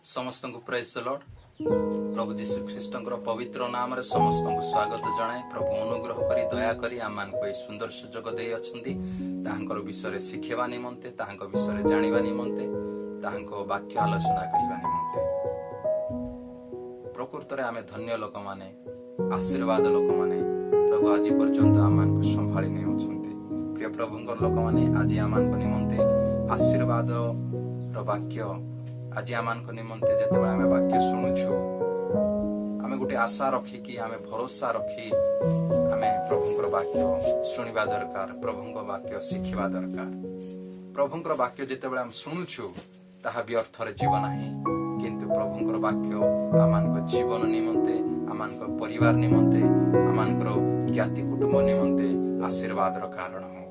समस्त को praise the Lord. प्रभु जीशु ख्रीष्ट पवित्र नाम रे समस्त को स्वागत जनाए। प्रभु अनुग्रह करी दया करी आम मान को सुंदर सुजोग दे अछंती ताहांकर विषय शिखेबा निमंते, ताहांक विषय जानिबा निमंते, ताहांक वाक्य आलोचना करिबा निमंते। प्रकृत रे आमे धन्य लोक माने, आशीर्वाद लोक माने प्रभु आज पर्यंत आम मान को संभाली नै अछंती। प्रिय प्रभुंकर लोक माने आज आम मान को निमंते आशीर्वाद रो वाक्य आज आम मान को निमंते जेतेबेले आमे वाक्य सुनुछु आमे गोटे आशा रखिकी आमे भरोसा रखी आमे प्रभुंकर वाक्य सुनिबा दरकार, प्रभुंकर वाक्य शिखिबा दरकार। प्रभुंकर वाक्य जेतेबेले आमे सुनुछु ताहा व्यर्थ रे जीवन नाही, किंतु प्रभुंकर वाक्य आमानक जीवन निमंते, आमानक परिवार निमंते, आमानकर ज्ञाति कुटुंब निमंते आशीर्वाद रो कारण हो।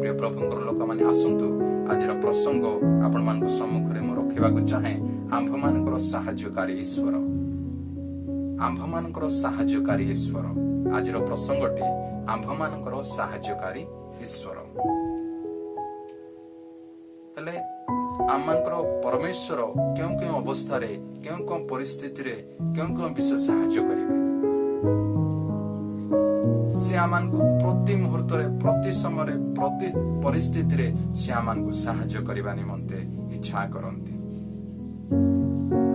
प्रिय प्रभुंकर लोक माने आसंतु आज प्रसंग आपण मानक सम्मुख रे रखिबा को चाहे। आंभ मानकर सहायकारी ईश्वर, आंभ मानकर सहायकारी ईश्वर। आज प्रसंगटी आंभ मानकर सहायकारी ईश्वर। हेले आम मानकर परमेश्वर क्यों क्यों अवस्था रे, क्यों क्यों परिस्थिति रे, क्यों क्यों विषय सहाय्य करिवे। से आमान को प्रति मुहूर्त रे, प्रति समय रे, प्रति परिस्थिति रे से आमान को सहाय्य करिबा निमंते इच्छा करंती।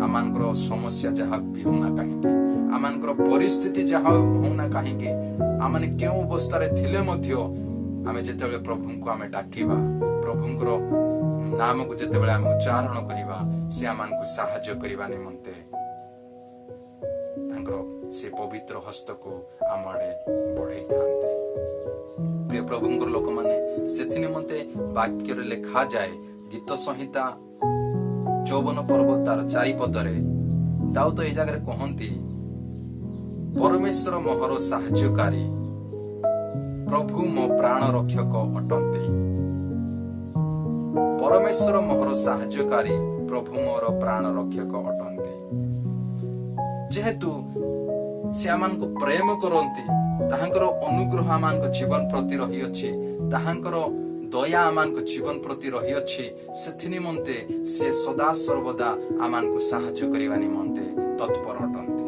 आमानकर समस्या जहाँ भी होना कहीं, आमानकर परिस्थिति जहाँ होना कहीं, आमाने क्यों अवस्था रे थिले मध्य आमे जेतेबेले प्रभु को आमे डाकिबा, प्रभुंकर नाम को जेतेबेले आमे उच्चारण करिबा, से आमान को सहाय्य करिबा निमंते तांकर से पवित्र हस्त को आमडे बढ़ाई थांते। प्रिय प्रभुंकर लोक माने सेथि निमंते वाक्य रे लिखा जाए। गीत संहिता 54 पर्व तार 4 पदरे दाऊद ए जगह कहती, परमेश्वर मोहर सहायकारी, प्रभु मो प्राण रक्षक अटंती। परमेश्वर मोहर सहायकारी, प्रभु मोर प्राण रक्षक अटंती। जेहेतु से आमान को प्रेम करंती, ताहांकर अनुग्रह आमान को जीवन प्रति रही अछि, ताहांकर दया आमान को जीवन प्रति रही अछि। सेथि निमंते से सदा सर्वदा आमान को सहाय्य करिवा निमंते तत्पर अटंती।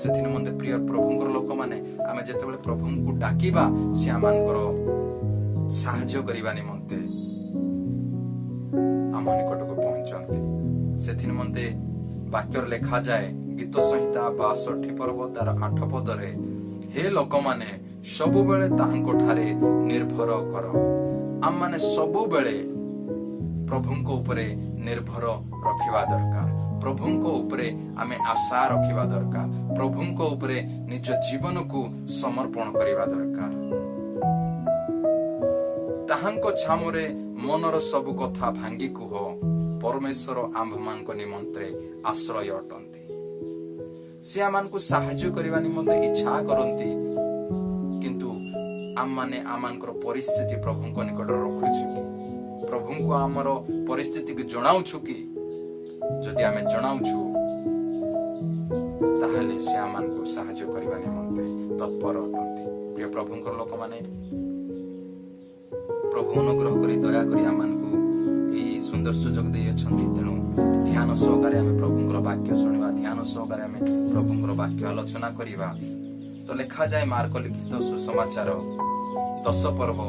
सेथि निमंते प्रिय प्रभुंकर लोक माने आमे जेतेबेले प्रभु को डाकिबा, से आमानकर सहाय्य करिवा निमंते आम निकट को पहुंचंती। सेथि निमंते वाक्य लेखा जाए। गीत संहिता 62 पर्व तार 8 पदरे, हे लोक माने सबु बेले ताहांको ठारे निर्भर कर। आम माने सबु बेले प्रभुंको उपरे निर्भर रखिबा दरकार, प्रभुंको उपरे आमे आशा रखिबा दरकार, प्रभुंको उपरे निज जीवन को समर्पण करिबा दरकार। ताहांको छामुरे मनर सबु कथा भांगी कुह, परमेश्वर आंभमान को निमंत्रे आश्रय अटंती। से आमान को सहाय्य करिबा निमंते इच्छा करंती, किंतु आम माने आमानकर परिस्थिति प्रभुंको निकट रखुछु कि, प्रभुंको आमर परिस्थिति को जणाउछु कि, जदि आमे जणाउछु ताहेले से आमान को सहाय्य करिबा निमंते तत्पर अटंती। प्रिय प्रभुंकर लोक माने प्रभु अनुग्रह करी दया करी आमान को ई सुंदर सुजोग दे अछंती। तेणु ध्यान सहकारे आमे प्रभुंकर वाक्य सुनिबा, ध्यान सहकारे आमे प्रभुंकर वाक्य आलोचना करिबा। तो लिखा जाए मार्क लिखित सुसमाचार 10 पर्व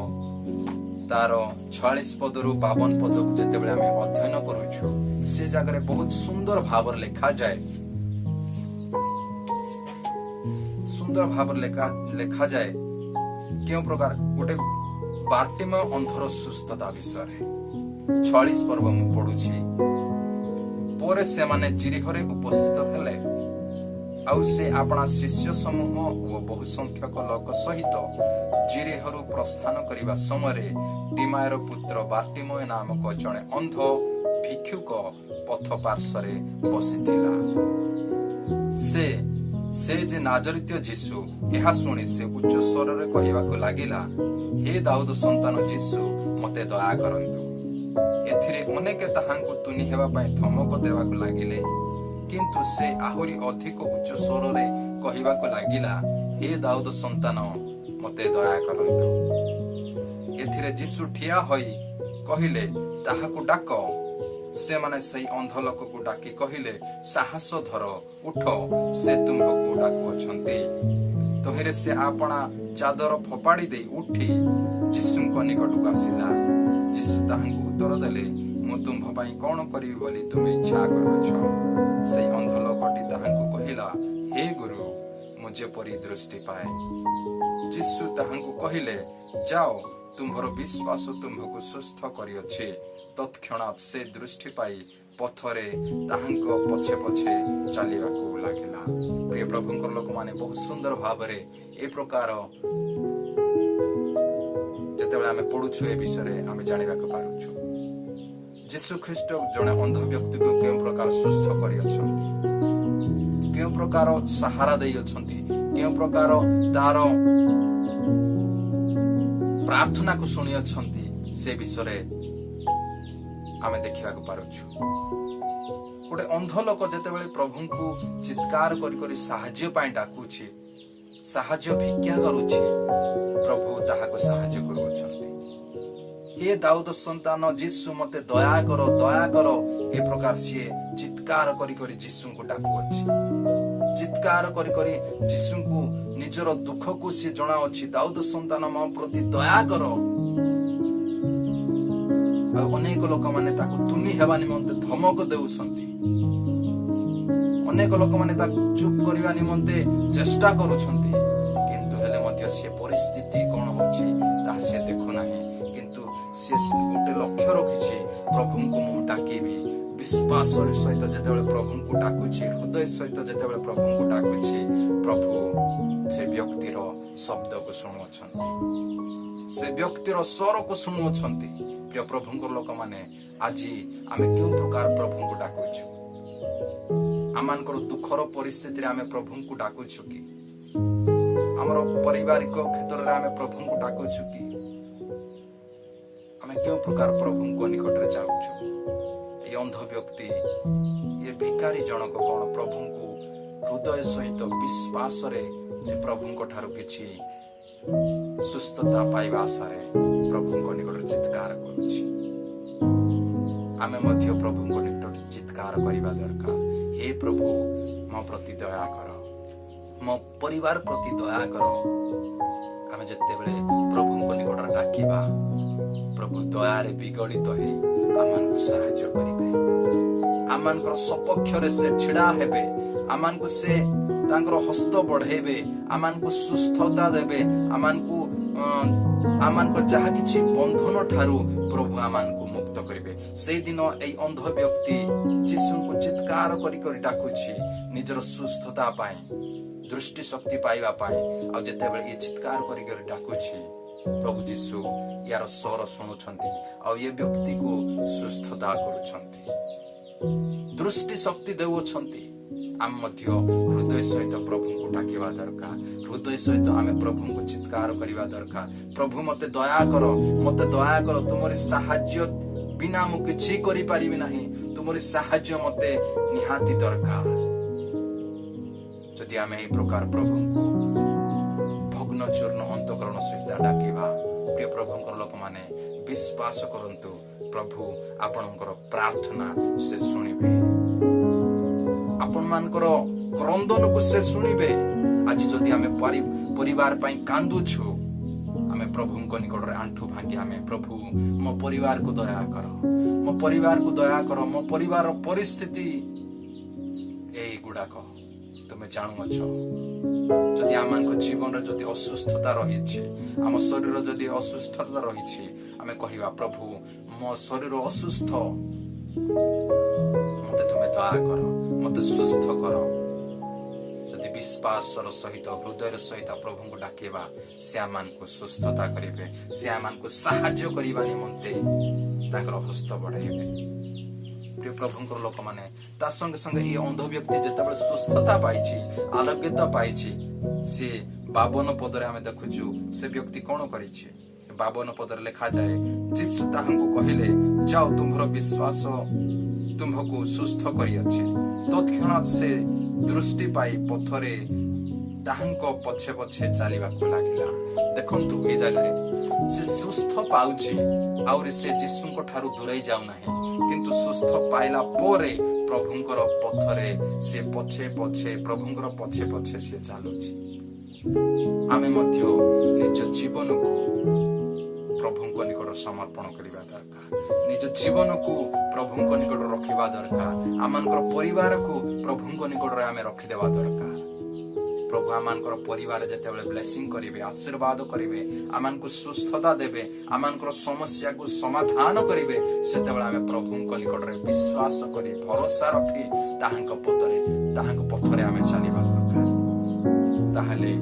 तार 46 पदरु 52 पद को जेतेबेले आमे अध्ययन करूछु, से जगह बहुत सुंदर भाव लिखा जाए। सुंदर भाव लिखा जाए क्यों प्रकार गोटे बार्टिमेय अंधर सुस्थता विषय 46 पर्व मु पढुछि। पोरे से माने जिरिहरे उपस्थित हेले, आउ से अपना शिष्य समूह और बहु संख्यक लोक सहित जिरिहरु प्रस्थान करिबा समय टिमायर पुत्र बार्टिमेय नामक जणे अंध भिक्षुक पथ पार्श्वरे बसिथिला। से जे नाजरित्य जीशु एहा सुनी से उच्च स्वर रे कहिबाको लागिला, हे दाऊद संतान जीशु मते दया करंतु। एथिरे अनेक ताहांको तुनि हेबा पई धमक देबाको लागिले, किंतु से आहुरी अधिक उच्च स्वर रे कहिबाको लागिला, हे दाऊद संतान मते दया करंतु। एथिरे जीशु ठिया होई कहिले, ताहाको डाक। से माने सही अंध लोक को डाकी कहिले साहस धर उठ से तुम्हको डाकुअछंती। तहिरे से आपना चादर फोपाड़ी दे उठी जीशुଙ୍କ निकटକୁ ଆସିଲା। जीशु ତାହାଙ୍କୁ ଉତ୍ତର ଦେଲେ ମୁଁ ତୁମ୍ଭ ପାଇଁ କଣ କରିବି ବୋଲି ତୁମେ ଇଚ୍ଛା କରୁଅଛ। ସେଇ ଅନ୍ଧ ଲୋକଟି ତାହାଙ୍କୁ କହିଲା ହେ ଗୁରୁ ମୁଁ ଯେପରି ଦୃଷ୍ଟି ପାଏ। ଯୀଶୁ ତାହାଙ୍କୁ କହିଲେ ଯାଅ ତୁମ୍ଭର ବିଶ୍ୱାସ ତୁମ୍ଭକୁ ସୁସ୍ଥ କରିଅଛି। ତତ୍କ୍ଷଣାତ୍ ସେ ଦୃଷ୍ଟି ପାଇ ପଥରେ ତାହାଙ୍କ ପଛେ ପଛେ ଚାଲିବାକୁ ଲାଗିଲା। ପ୍ରିୟ ପ୍ରଭୁଙ୍କ ଲୋକମାନେ ବହୁତ ସୁନ୍ଦର ଭାବରେ ଏ ପ୍ରକାର ଯେତେବେଳେ ଆମେ ପଢୁଛୁ ଏ ବିଷୟରେ ଆମେ ଜାଣିବାକୁ ପାରୁଛୁ ଯୀଶୁ ଖ୍ରୀଷ୍ଟ ଜଣେ ଅନ୍ଧ ବ୍ୟକ୍ତିକୁ କେଉଁ ପ୍ରକାର ସୁସ୍ଥ କରିଅଛନ୍ତି, କେଉଁ ପ୍ରକାର ସାହାରା ଦେଇଅଛନ୍ତି, କେଉଁ ପ୍ରକାର ତାର ପ୍ରାର୍ଥନାକୁ ଶୁଣିଅଛନ୍ତି ସେ ବିଷୟରେ ଆମେ ଦେଖିବାକୁ ପାରୁଛୁ। ଗୋଟେ ଅନ୍ଧ ଲୋକ ଯେତେବେଳେ ପ୍ରଭୁଙ୍କୁ ଚିତ୍କାର କରି କରି ସାହାଯ୍ୟ ପାଇଁ ଡାକୁଛି, ସାହାଯ୍ୟ ଭିକ୍ଷା କରୁଛି, ପ୍ରଭୁ ତାହାକୁ ସାହାଯ୍ୟ କରୁଅଛନ୍ତି। ହେ ଦାଉଦ ସନ୍ତାନ ଯୀଶୁ ମତେ ଦୟା କର ଦୟା କର, ଏ ପ୍ରକାର ସିଏ ଚିତ୍କାର କରି କରି ଯୀଶୁଙ୍କୁ ଡାକୁଅଛି। ଚିତ୍କାର କରି କରି ଯୀଶୁଙ୍କୁ ନିଜର ଦୁଃଖକୁ ସିଏ ଜଣାଅଛି, ଦାଉଦ ସନ୍ତାନ ମୋ ପ୍ରତି ଦୟା କର। ଆଉ ଅନେକ ଲୋକମାନେ ତାକୁ ତୁନି ହେବା ନିମନ୍ତେ ଧମକ ଦେଉଛନ୍ତି, ଅନେକ ଲୋକମାନେ ତାକୁ ଚୁପ୍ କରିବା ନିମନ୍ତେ ଚେଷ୍ଟା କରୁଛନ୍ତି, କିନ୍ତୁ ହେଲେ ମଧ୍ୟ ସେ ପରିସ୍ଥିତି କଣ ହଉଛି ତାହା ସେ ଦେଖୁନାହିଁ। କିନ୍ତୁ ସେ ଗୋଟେ ଲକ୍ଷ୍ୟ ରଖିଛି, ପ୍ରଭୁଙ୍କୁ ମୁଁ ଡାକିବି। ବିଶ୍ୱାସ ସହିତ ଯେତେବେଳେ ପ୍ରଭୁଙ୍କୁ ଡାକୁଛି, ହୃଦୟ ସହିତ ଯେତେବେଳେ ପ୍ରଭୁଙ୍କୁ ଡାକୁଛି, ପ୍ରଭୁ ସେ ବ୍ୟକ୍ତିର ଶବ୍ଦକୁ ଶୁଣୁଅଛନ୍ତି, ସେ ବ୍ୟକ୍ତିର ସ୍ୱରକୁ ଶୁଣୁଅଛନ୍ତି। ପ୍ରିୟ ପ୍ରଭୁଙ୍କ ଲୋକମାନେ ଆଜି ଆମେ କେଉଁ ପ୍ରକାର ପ୍ରଭୁଙ୍କୁ ଡାକୁଛୁ? ଆମମାନଙ୍କର ଦୁଃଖର ପରିସ୍ଥିତିରେ ଆମେ ପ୍ରଭୁଙ୍କୁ ଡାକୁଛୁ କି? ଆମର ପାରିବାରିକ କ୍ଷେତ୍ରରେ ଆମେ ପ୍ରଭୁଙ୍କୁ ଡାକୁଛୁ କି? ଆମେ କେଉଁ ପ୍ରକାର ପ୍ରଭୁଙ୍କ ନିକଟରେ ଯାଉଛୁ? এই ଅନ୍ଧ ବ୍ୟକ୍ତି ଏ ଭିକାରୀ ଜଣକ କଣ ପ୍ରଭୁଙ୍କୁ ହୃଦୟ ସହିତ ବିଶ୍ୱାସରେ ଯେ ପ୍ରଭୁଙ୍କ ଠାରୁ କିଛି ସୁସ୍ଥତା ପାଇବା ଆଶାରେ ପ୍ରଭୁଙ୍କ ନିକଟରେ ଚିତ୍କାର କରୁଛି। ଆମେ ମଧ୍ୟ ପ୍ରଭୁଙ୍କ ନିକଟରେ ଚିତ୍କାର କରିବା ଦରକାର, ହେ ପ୍ରଭୁ ମୋ ପ୍ରତି ଦୟା କର, ମୋ ପରିବାର ପ୍ରତି ଦୟା କର। ଆମେ ଯେତେବେଳେ ପ୍ରଭୁଙ୍କ ନିକଟରେ ଡାକିବା, ପ୍ରଭୁ ଦୟାରେ ବିଗଳିତ ହେଇ ଆମମାନଙ୍କୁ ସାହାଯ୍ୟ କରିବେ, ଆମମାନଙ୍କର ସପକ୍ଷରେ ସେ ଛିଡା ହେବେ, ଆମମାନଙ୍କୁ ସେ ତାଙ୍କର ହସ୍ତ ବଢେଇବେ, ଆମମାନଙ୍କୁ ସୁସ୍ଥତା ଦେବେ, ଆମମାନଙ୍କ ଯାହା କିଛି ବନ୍ଧନ ଠାରୁ ପ୍ରଭୁ ଆମମାନଙ୍କୁ ମୁକ୍ତ କରିବେ। ସେଇଦିନ ଏଇ ଅନ୍ଧ ବ୍ୟକ୍ତି ଯୀଶୁଙ୍କୁ ଚିତ୍କାର କରି କରି ଡାକୁଛି ନିଜର ସୁସ୍ଥତା ପାଇଁ, ଦୃଷ୍ଟି ଶକ୍ତି ପାଇବା ପାଇଁ। ଆଉ ଯେତେବେଳେ ଏ ଚିତ୍କାର କରି କରି ଡାକୁଛି, ପ୍ରଭୁ ଯୀଶୁ ୟାର ସ୍ୱର ଶୁଣୁଛନ୍ତି ଆଉ ଏ ବ୍ୟକ୍ତିକୁ ସୁସ୍ଥତା କରୁଛନ୍ତି, ଦୃଷ୍ଟି ଶକ୍ତି ଦେଉଅଛନ୍ତି। ଆମେ ମଧ୍ୟ ହୃଦୟ ସହିତ ପ୍ରଭୁଙ୍କୁ ଡାକିବା ଦରକାର, ହୃଦୟ ସହିତ ଆମେ ପ୍ରଭୁଙ୍କୁ ଚିତ୍କାର କରିବା ଦରକାର। ପ୍ରଭୁ ମତେ ଦୟା କର, ମତେ ଦୟା କର, ତୁମରି ସାହାଯ୍ୟ ବିନା ମୁଁ କିଛି କରିପାରିବି ନାହିଁ, ତୁମରି ସାହାଯ୍ୟ ମତେ ନିହାତି ଦରକାର। ଯଦି ଆମେ ଏହି ପ୍ରକାର ପ୍ରଭୁଙ୍କୁ ଭଗ୍ନ ଚୂର୍ଣ୍ଣ ଅନ୍ତଃକରଣ ସହିତ ଡାକିବା, ପ୍ରିୟ ପ୍ରଭୁଙ୍କର ଲୋକମାନେ ବିଶ୍ୱାସ କରନ୍ତୁ, ପ୍ରଭୁ ଆପଣଙ୍କର ପ୍ରାର୍ଥନା ସେ ଶୁଣିବେ, ଆପଣମାନଙ୍କର କ୍ରନ୍ଦନକୁ ସେ ଶୁଣିବେ। ଆଜି ଯଦି ଆମେ ପରିବାର ପାଇଁ କାନ୍ଦୁଛୁ, ଆମେ ପ୍ରଭୁଙ୍କ ନିକଟରେ ଆଣ୍ଠୁ ଭାଙ୍ଗି ଆମେ ପ୍ରଭୁ ମୋ ପରିବାରକୁ ଦୟା କର, ମୋ ପରିବାରକୁ ଦୟା କର, ମୋ ପରିବାରର ପରିସ୍ଥିତି ଏଇଗୁଡାକ ତୁମେ ଜାଣୁଅଛ। ଯଦି ଆମମାନଙ୍କ ଜୀବନରେ ଯଦି ଅସୁସ୍ଥତା ରହିଛି, ଆମ ଶରୀର ଯଦି ଅସୁସ୍ଥତା ରହିଛି, ଆମେ କହିବା ପ୍ରଭୁ ମୋ ଶରୀର ଅସୁସ୍ଥ, ମତେ ତୁମେ ଦୟା କର, ମତେ ସୁସ୍ଥ କର। ଯଦି ବିଶ୍ୱାସର ସହିତ ହୃଦୟର ସହିତ ପ୍ରଭୁଙ୍କୁ ଡାକିବା, ସେ ଆମମାନଙ୍କୁ ସୁସ୍ଥତା କରିବେ, ସେ ଆମମାନଙ୍କୁ ସାହାଯ୍ୟ କରିବା ନିମନ୍ତେ ତାଙ୍କର ହସ୍ତ ବଢାଇବେ। ପ୍ରିୟ ପ୍ରଭୁଙ୍କର ଲୋକମାନେ ତା ସଙ୍ଗେ ସଙ୍ଗେ ଏହି ଅନ୍ଧ ବ୍ୟକ୍ତି ଯେତେବେଳେ ସୁସ୍ଥତା ପାଇଛି, ଆରୋଗ୍ୟତା ପାଇଛି, ସେ 52 ପଦରେ ଆମେ ଦେଖୁଛୁ ସେ ବ୍ୟକ୍ତି କଣ କରିଛି। 52 ପଦରେ ଲେଖାଯାଏ, ଯୀଶୁ ତାହାଙ୍କୁ କହିଲେ ଯାଅ ତୁମ୍ଭର ବିଶ୍ୱାସ ତୁମ୍ଭକୁ ସୁସ୍ଥ କରିଅଛି। ତତ୍କ୍ଷଣାତ୍ ସେ ଦୃଷ୍ଟି ପାଇ ପଥରେ ତାହାଙ୍କ ପଛେ ପଛେ ଚାଲିବାକୁ ଲାଗିଲା। ଦେଖନ୍ତୁ ଏ ଜାଗାରେ ସେ ସୁସ୍ଥ ପାଉଛି आउरी से जीशुंको ठारू दूरेई जाऊ नाही किंतु सुस्थ पाइला पोरे प्रभुंकर पथरे से पछे पछे प्रभुंकर पछे पछे से चालुची। आमे मध्य निज जीवन को प्रभुंको निकट समर्पण करिबा दरकार। निज जीवन को प्रभुंको निकट रखिबा दरकार। आमानकर परिवार को प्रभुंको निकट आमे रखि देबा दरकार। प्रभु आमानकर परिवार जेतेबेले ब्लेसिंग करिवे, आशीर्वाद करिवे, आमानकु सुस्थता देबे, आमानकर समस्या को समाधान करिवे, सेतेबेले आमे प्रभुंको निकट रे विश्वास करि भरोसा रखि ताहांक पथरे आमे चलिबा दरकार। ताहाले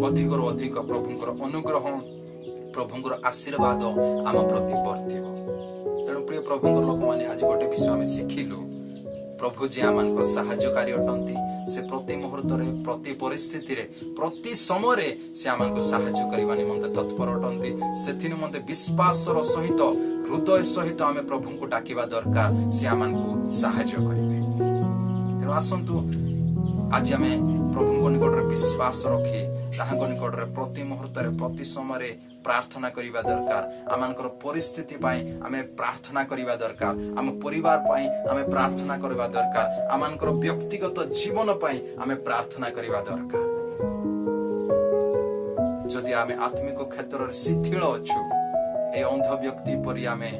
अधिकरु अधिक प्रभुंकर अनुग्रह प्रभुंकर आशीर्वाद आम प्रति वर्तिब। तेणु प्रिय प्रभुंकर लोक माने आज गोटे विषय आमे शिखिलु। प्रभु जे आमानकर साहाय्यकारी अटंती, से प्रति मुहूर्त रे, प्रति परिस्थिति रे, प्रति समय रे से आमानको साहाय्य करिबा निमंते तत्पर अटंती। सेथि निमंते विश्वासर सहित हृदय सहित आमे प्रभुंको डाकिबा दरकार, से आमानको साहाय्य करिवे। तेणु आसंतु आज आमे प्रभुंको निकट रे विश्वास रखी ताहांको निकट रे प्रति मुहूर्त रे, प्रति समय रे प्रार्थना करिबा दरकार। आमानकर परिस्थिति पाई आमे प्रार्थना करिबा दरकार। आम परिवार पाई आमे प्रार्थना करिबा दरकार। आमानकर व्यक्तिगत जीवन पाई आमे प्रार्थना करिबा दरकार। जदि आमे आत्मिक क्षेत्र रे शिथिल अछु, ए अंध व्यक्ति परि आमे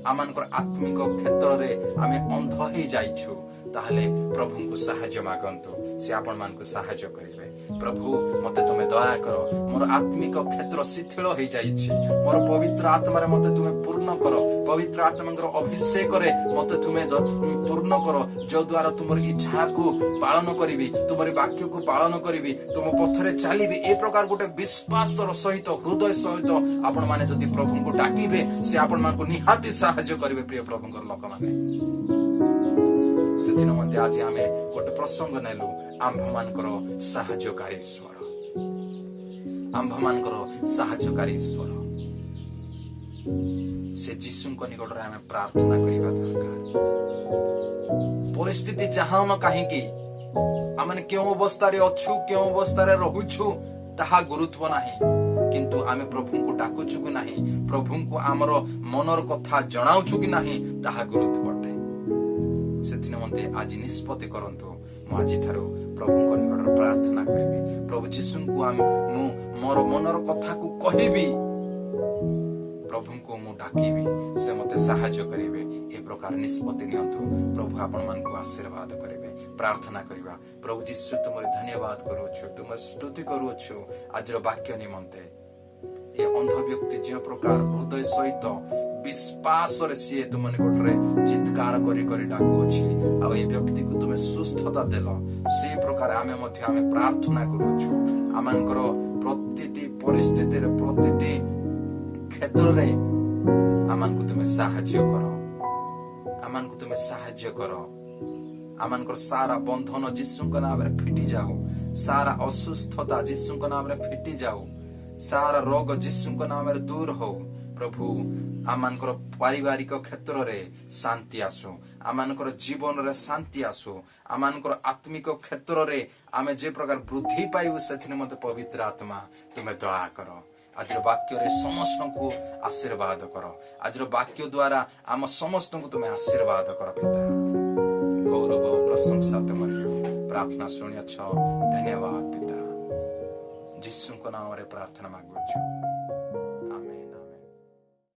आमानकर आत्मिक क्षेत्र रे आमे अंध हे जाइछु, ताहले प्रभुंको साहाय्य मागंतु, से आपण मानकु साहाय्य करिवे। प्रभु मते तुमे दया करो, मोर आत्मिक क्षेत्र शिथिल हो जाइछि, मोर पवित्र आत्मा रे मते तुमे पूर्ण करो, पवित्र आत्मांकर अभिषेक रे मते तुमे पूर्ण करो, जो द्वारा तुमर इच्छा को पालन करिवि, तुमर वाक्य को पालन करिवि, तुम पथरे चलिवि। ए प्रकार गोटे विश्वासर सहित हृदय सहित आपण माने जदि प्रभुंको डाकिबे, से आपण मानकु निहाती साहाय्य करिवे। प्रिय प्रभुंकर लोक माने सेथिन मते आज आमे गोटे प्रसंग नेलु, आम्भमानकर साहाय्यकारी ईश्वर, आम्भमानकर साहाय्यकारी ईश्वर, से जीशुंको निकट रे आमे प्रार्थना करिबा दरकार। परिस्थिति जहां न काहेकि आमे केउ अवस्था रे अछु, केउ अवस्था रे रहुछु, ताहा गुरुत्व नाही, किंतु आमे प्रभुंको डाकुछु कि नाही, प्रभुंको आमर मनर कथा जणाउछु कि नाही, ताहा गुरुत्व अटे। सेथि निमंते आज निष्पत्ति करंतु, मु आज ठारो प्रभुंको निकट प्रार्थना करिबि, प्रभु जीशुंको मु मोर मनर कथा को कहिबि, प्रभुंको मु डाकिबि, से मते साहाय्य करिवे। ए प्रकार निष्पत्ति नियंतु। प्रभु आपण मानकु आशीर्वाद करिवे। प्रार्थना करिबा। प्रभु जीशु तुमरे धन्यवाद करूछु, तुम स्तुति करूछु आज वाक्य निमंते। ए अंध व्यक्ति जे प्रकार हृदय सहित विश्वास रे सी तुम निकट रे चित्कार करी करी डाकुछि, आ ए व्यक्ति को तुमे सुस्थता देलो, से प्रकार आमे मध्य आमे प्रार्थना करूछु। आमानकर प्रतिटी परिस्थिति रे, प्रतिटी क्षेत्र रे आमानकु तुमे साहाय्य करो, आमानकु तुमे साहाय्य करो। आमानकर सारा बंधन जीशुंको नाम रे फिटी जाओ, सारा असुस्थता जीशुंको नाम रे फिटी जाओ, सारा रोग जीशुंको नाम रे दूर हो। प्रभु आमानकर पारिवारिक क्षेत्र रे शांति आसु, आमानकर जीवन रे शांति आसु, आमानकर आत्मिक क्षेत्र रे आमे जे प्रकार वृद्धि पाइबु, सेथिने मते पवित्र आत्मा तुमे दया करो। आज वाक्य रे समस्त को आशीर्वाद करो, आज वाक्य द्वारा आम समस्त को तुम्हें आशीर्वाद कर पिता। गौरव प्रशंसा तुमर प्रार्थना शुणियछ, धन्यवाद पिता। जीशुंको नाम रे प्रार्थना मागुछु।